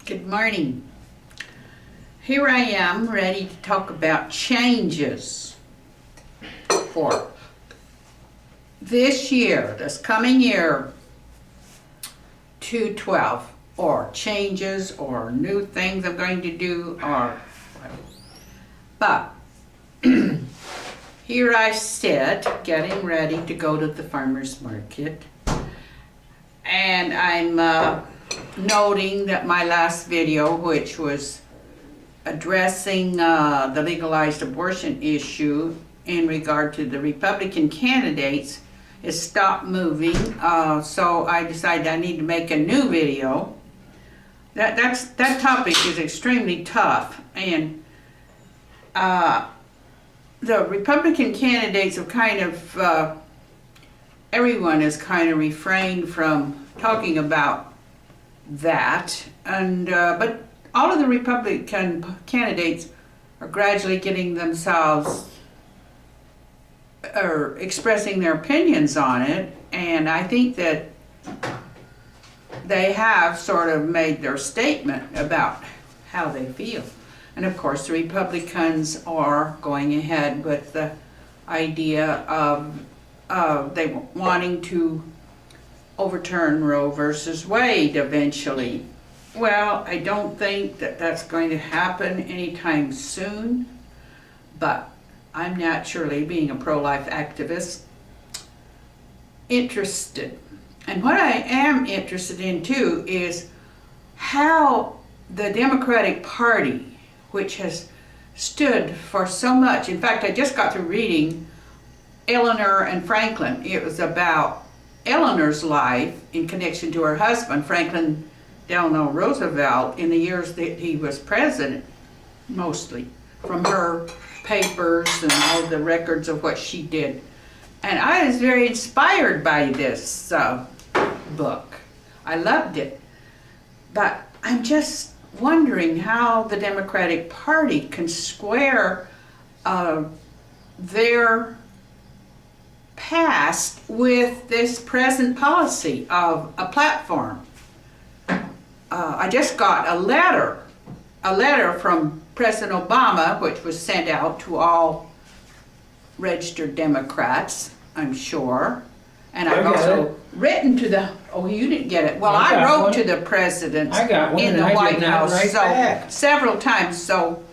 Good morning. Here I am ready to talk about changes for this year, this coming year, 212, or changes or new things I'm going to do, or but here I sit getting ready to go to the farmer's market, and I'm noting that my last video, which was addressing the legalized abortion issue in regard to the Republican candidates, is stopped moving. So I decided I need to make a new video. That topic is extremely tough, and the Republican candidates have kind of everyone has kind of refrained from talking about that, and but all of the Republican candidates are gradually getting themselves or expressing their opinions on it, and I think that they have sort of made their statement about how they feel. And of course the Republicans are going ahead with the idea of they wanting to overturn Roe versus Wade eventually. Well, I don't think that that's going to happen anytime soon, but I'm naturally, being a pro-life activist, interested. And what I am interested in too is how the Democratic Party, which has stood for so much. In fact, I just got through reading Eleanor and Franklin. It was about Eleanor's life in connection to her husband, Franklin Delano Roosevelt, in the years that he was president, mostly, from her papers and all the records of what she did. And I was very inspired by this book. I loved it. But I'm just wondering how the Democratic Party can square their past with this present policy of a platform. I just got a letter from President Obama, which was sent out to all registered Democrats, I'm sure. And I've also written to the, oh, you didn't get it. Well, I wrote to the president in the White House several times, so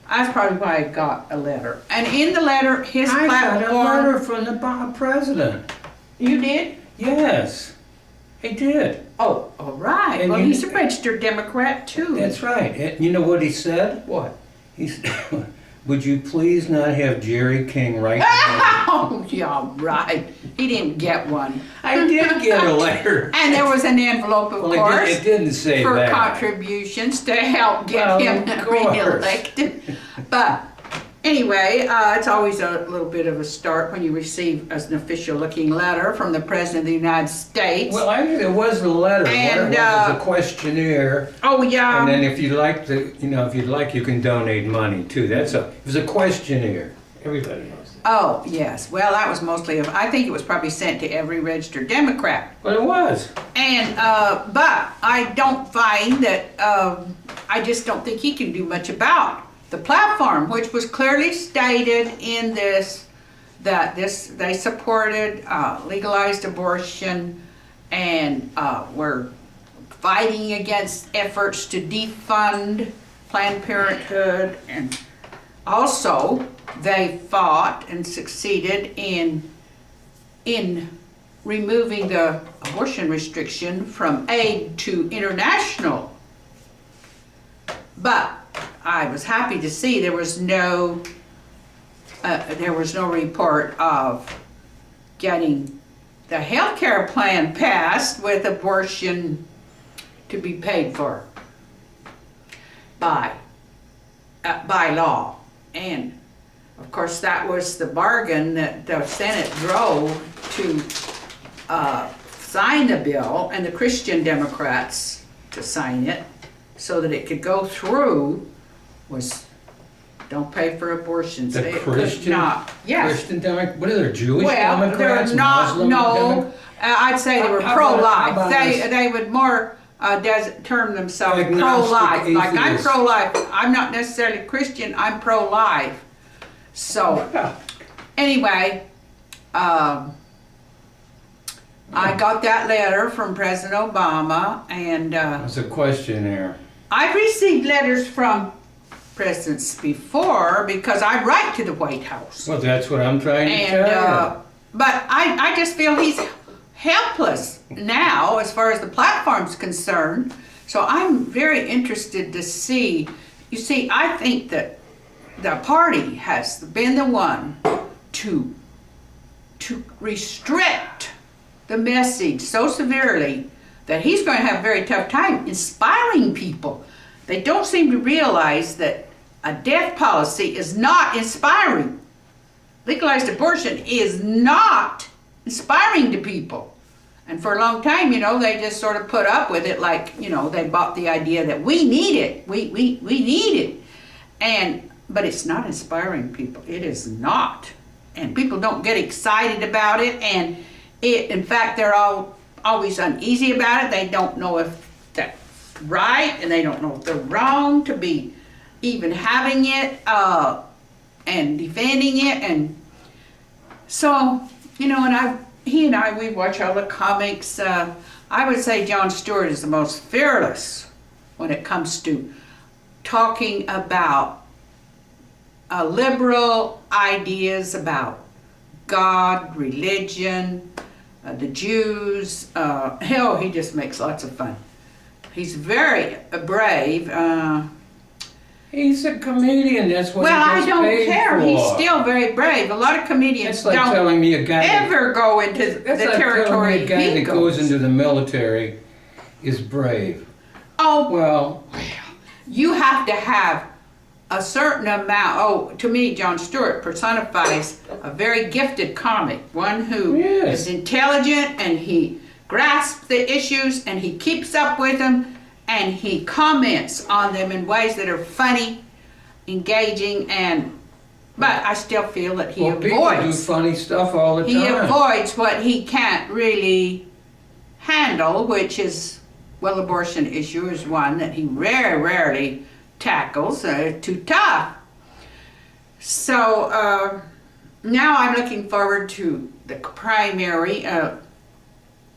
that's probably why I got a letter. And in the letter, his platform... I got a letter from the president. You did? Yes, he did. Oh, all right. And well, he's a registered Democrat, too. That's right. And you know what he said? What? He said, would you please not have Jerry King write Oh, yeah, right. He didn't get one. I did get a letter. And there was an envelope, of course. It didn't say for that. Contributions to help get him re-elected. But anyway, it's always a little bit of a start when you receive an official-looking letter from the President of the United States. Well, actually, it was a letter. And, what it was a questionnaire. Oh, yeah. And then if you'd like to, if you'd like, you can donate money, too. It was a questionnaire. Everybody knows that. Oh, yes. Well, that was mostly, I think it was probably sent to every registered Democrat. Well, it was. And, but I don't find that, I just don't think he can do much about the platform, which was clearly stated in this, that they supported legalized abortion and were fighting against efforts to defund Planned Parenthood, and also they fought and succeeded in removing the abortion restriction from aid to international. But I was happy to see there was no report of getting the health care plan passed with abortion to be paid for by law. And of course that was the bargain that the Senate drove to sign the bill, and the Christian Democrats to sign it so that it could go through, was don't pay for abortions. The Christian, yes. Christian Democrats? What are they, Jewish Well, Democrats? they're not, Muslim no. Democrats? I'd say they were pro-life. They would more does term themselves Agnostic pro-life. Like I'm atheist. pro-life. I'm not necessarily Christian. I'm pro-life. So anyway, I got that letter from President Obama, and That's a questionnaire. I've received letters from presidents before because I write to the White House. Well, that's what I'm trying to And tell but I just feel he's helpless now as far as the platform's concerned. So I'm very interested to see. You see, I think that the party has been the one to restrict the message so severely that he's going to have a very tough time inspiring people. They don't seem to realize that a death policy is not inspiring. Legalized abortion is not inspiring to people. And for a long time, they just sort of put up with it like, they bought the idea that we need it. We need it. But it's not inspiring people. It is not. And people don't get excited about it. And in fact, they're always uneasy about it. They don't know if that's right, and they don't know if they're wrong to be even having it and defending it. And so, he and I, we watch all the comics. I would say Jon Stewart is the most fearless when it comes to talking about liberal ideas about God, religion, the Jews. Hell, he just makes lots of fun. He's very brave. He's a comedian. That's what Well, he I gets don't paid care. for. He's still very brave. A lot of comedians That's like don't telling me a guy ever go into the that's like territory telling me a guy he that goes into the military is brave. Oh, Well, you have to have a certain amount. Oh, to me, Jon Stewart personifies a very gifted comic, one who Yes. is intelligent and he grasps the issues and he keeps up with them and he comments on them in ways that are funny, engaging, but I still feel that he people do avoids. funny stuff all the He time. avoids what he can't really handle, which is, well, abortion issue is one that he rarely tackles. Too tough. So now I'm looking forward to the primary.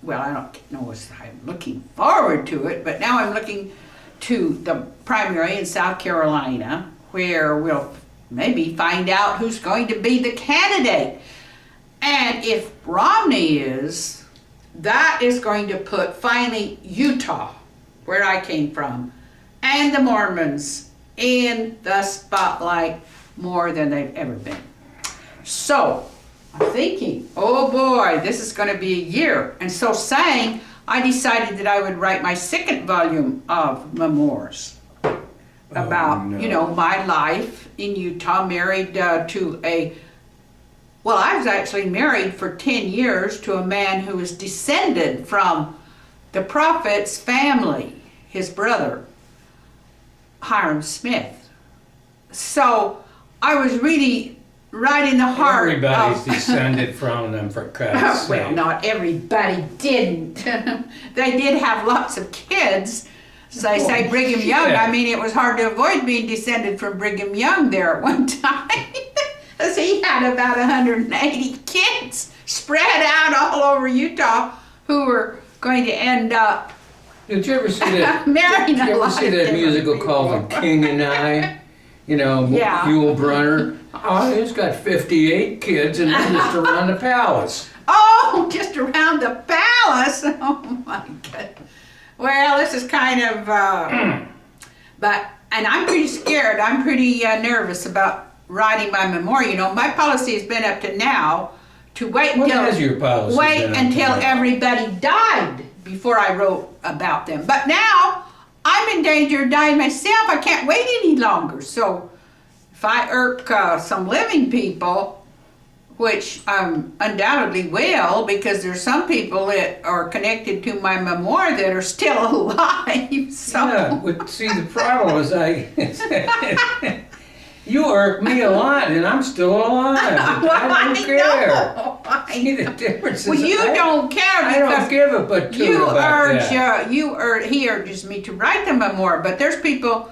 Well, I don't know if I'm looking forward to it, but now I'm looking to the primary in South Carolina, where we'll maybe find out who's going to be the candidate. And if Romney is, that is going to put finally Utah, where I came from, and the Mormons in the spotlight more than they've ever been. So I'm thinking, oh boy, this is going to be a year. And so saying, I decided that I would write my second volume of memoirs about, my life in Utah, married to I was actually married for 10 years to a man who was descended from the prophet's family, his brother, Hiram Smith. So I was really right in the heart Everybody's of... descended from them, for God's Well, sake. not everybody didn't. They did have lots of kids. So I say Brigham Young. shit. I mean, it was hard to avoid being descended from Brigham Young there at one time. Because he had about 180 kids spread out all over Utah who were going to end up Did you ever see that? marrying Did a you ever lot see of that different musical people. called The King and I? Yeah. Yul Brynner. Oh, he's got 58 kids and they're just around the palace. Oh, just around the palace. Oh my God. Well, this is kind of, and I'm pretty scared. I'm pretty nervous about writing my memoir. My policy has been up to now to wait What until has your policy been up to until now? everybody died before I wrote about them. But now I'm in danger of dying myself. I can't wait any longer. So if I irk some living people, which undoubtedly will, because there's some people that are connected to my memoir that are still alive. So Yeah, but see, the problem is you irk me a lot and I'm still alive. I don't care. See the difference? Well, you don't care I don't because give a toot about that. he urges me to write the memoir. But there's people,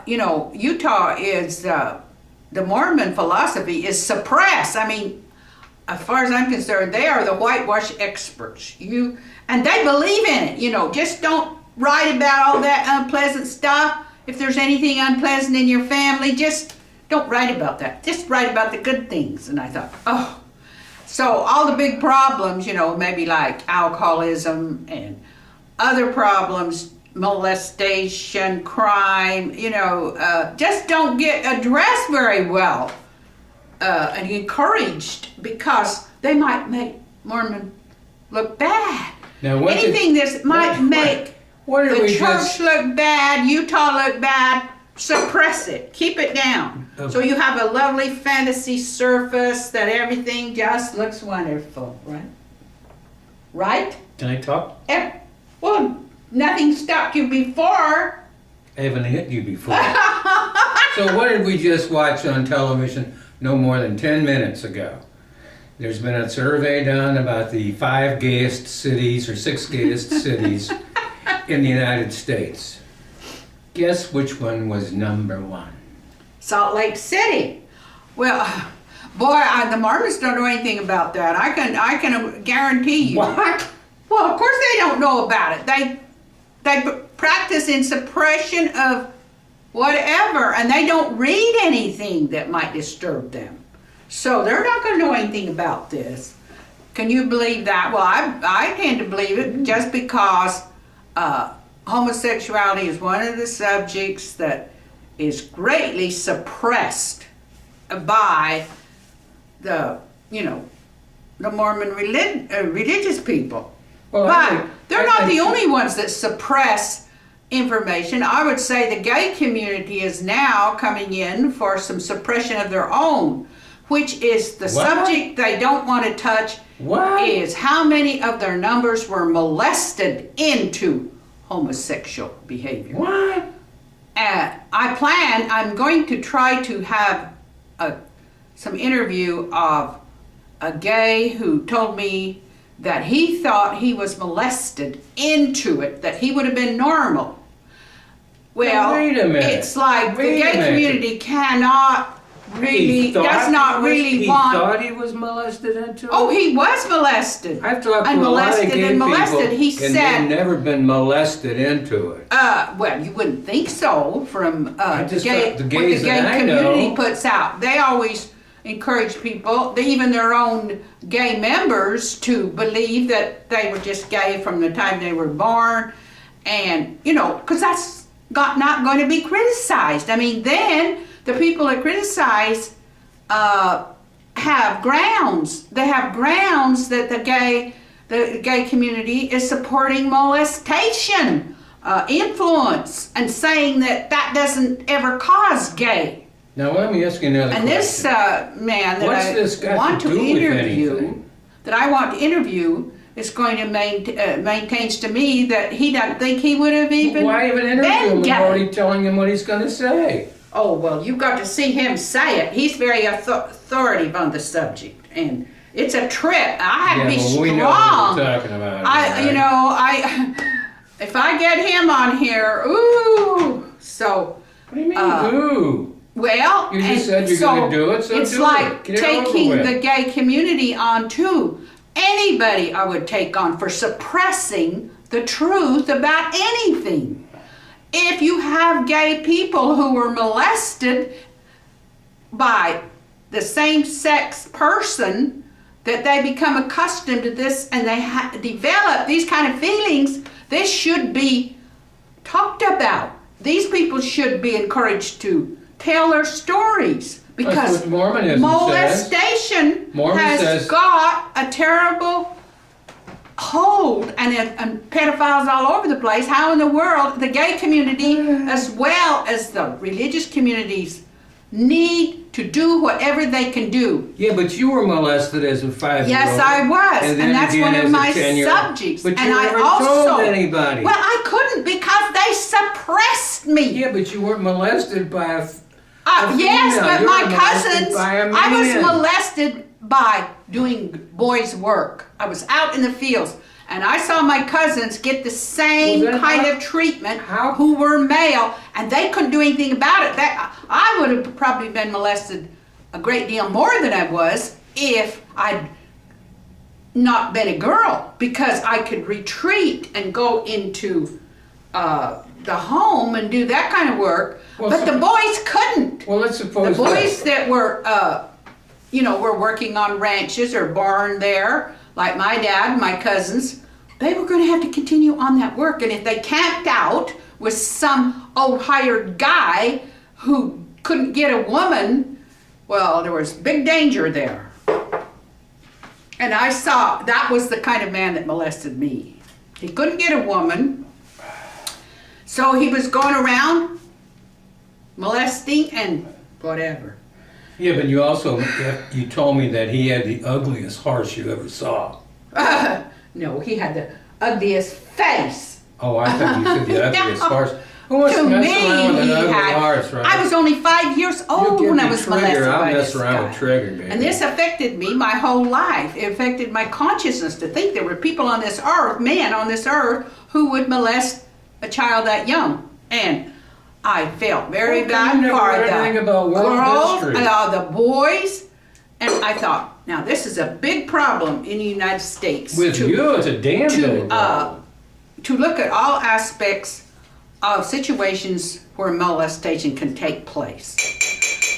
Utah is the Mormon philosophy is suppressed. I mean, as far as I'm concerned, they are the whitewash experts. And they believe in it. Just don't write about all that unpleasant stuff. If there's anything unpleasant in your family, just don't write about that. Just write about the good things. And I thought, oh. So all the big problems, maybe like alcoholism and other problems, molestation, crime, just don't get addressed very well and encouraged because they might make Mormon look bad. Now, Anything that might make the church look bad, Utah look bad, suppress it. Keep it down. Okay. So you have a lovely fantasy surface that everything just looks wonderful, right? Right? Can I talk? Well, nothing stopped you before. I haven't hit you before. So what did we just watch on television no more than 10 minutes ago? There's been a survey done about the 5 gayest cities or 6 gayest cities in the United States. Guess which one was number 1? Salt Lake City. Well, boy, the Mormons don't know anything about that. I can guarantee you. What? Well, of course they don't know about it. They practice in suppression of whatever, and they don't read anything that might disturb them. So they're not going to know anything about this. Can you believe that? Well, I tend to believe it just because homosexuality is one of the subjects that is greatly suppressed by the Mormon religious people. Well, But they're not the only ones that suppress information. I would say the gay community is now coming in for some suppression of their own, which is the subject they don't want to touch. Is how many of their numbers were molested into homosexual behavior. What? I'm going to try to have some interview of a gay who told me that he thought he was molested into it, that he would have been normal. Well, now, wait a minute. It's like the gay community cannot really, does not really he want. He thought he was molested into it? Oh, he was molested. I've talked to a lot of gay molested. He people, and said, they've never been molested into it. well, you wouldn't think so from what the gay I community know. puts out. They always encourage people, even their own gay members, to believe that they were just gay from the time they were born. And, because that's not going to be criticized. I mean, then the people that criticize have grounds. They have grounds that the gay community is supporting molestation, influence, and saying that doesn't ever cause gay. Now let me ask you another question. And this man that I want to interview is going to maintains to me that he doesn't think he would have even Why even interview him? You're already telling him what he's going to say. Oh, well, you've got to see him say it. He's very authoritative on the subject, and it's a trip. I have to be strong. We know what we're talking about. If I get him on here, ooh. So. What do you mean, ooh? Well, you just said you're going to do it, so it's do like it. taking the gay community on too. Anybody I would take on for suppressing the truth about anything. If you have gay people who were molested by the same-sex person, that they become accustomed to this and they develop these kind of feelings, this should be talked about. These people should be encouraged to tell their stories, because molestation has got a terrible hold, and pedophiles all over the place. How in the world the gay community as well as the religious communities need to do whatever they can do. Yeah, but you were molested as a 5-year-old. Yes, I was, and that's one of my subjects. But you and never told anybody. Well, I couldn't because they suppressed me. Yeah, but you weren't molested by a yes, but my cousins, I was molested by doing boys' work. I was out in the fields, and I saw my cousins get the same Well, then kind how- of treatment how- who were male, and they couldn't do anything about it. I would have probably been molested a great deal more than I was if I'd not been a girl, because I could retreat and go into the home and do that kind of work, Well, but so- the boys couldn't. Well, let's The suppose boys this. that were, were working on ranches or barn there, like my dad and my cousins, they were going to have to continue on that work. And if they camped out with some old hired guy who couldn't get a woman, well, there was big danger there. And I saw that was the kind of man that molested me. He couldn't get a woman, so he was going around molesting and whatever. Yeah, but you also, you told me that he had the ugliest horse you ever saw. No, he had the ugliest face. Oh, I thought you said the ugliest No. horse. Who wants to To mess me, around with an he ugly had. horse, right? I was only 5 years old give when I me was Trigger, molested I'll by mess this around guy. with Trigger, baby. And this affected me my whole life. It affected my consciousness to think there were people on this earth, men on this earth, who would molest a child that young. And I felt very Well, bad you never for read the anything about world girls, history. the boys. And I thought, now this is a big problem in the United States. With you, it's a damn big problem. To look at all aspects of situations where molestation can take place.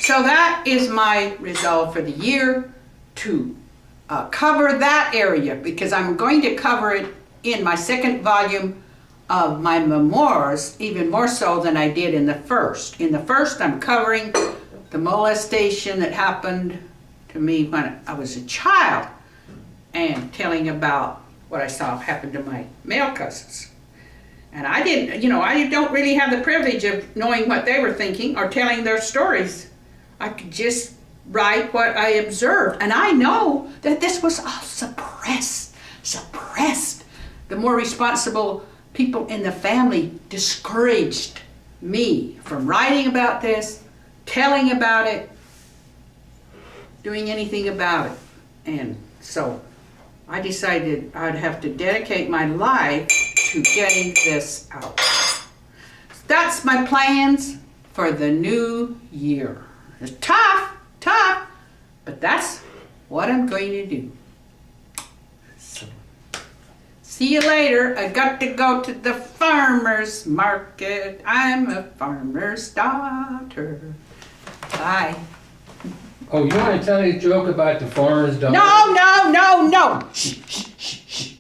So that is my resolve for the year, to cover that area, because I'm going to cover it in my second volume of my memoirs, even more so than I did in the first. In the first, I'm covering the molestation that happened to me when I was a child, and telling about what I saw happen to my male cousins. And I didn't, I don't really have the privilege of knowing what they were thinking or telling their stories. I could just write what I observed. And I know that this was all suppressed. The more responsible people in the family discouraged me from writing about this, telling about it, doing anything about it. And so I decided I'd have to dedicate my life to getting this out. That's my plans for the new year. It's tough, but that's what I'm going to do. So, see you later. I got to go to the farmer's market. I'm a farmer's daughter. Bye. Oh, you want to tell me a joke about the farmer's daughter? No. Shh.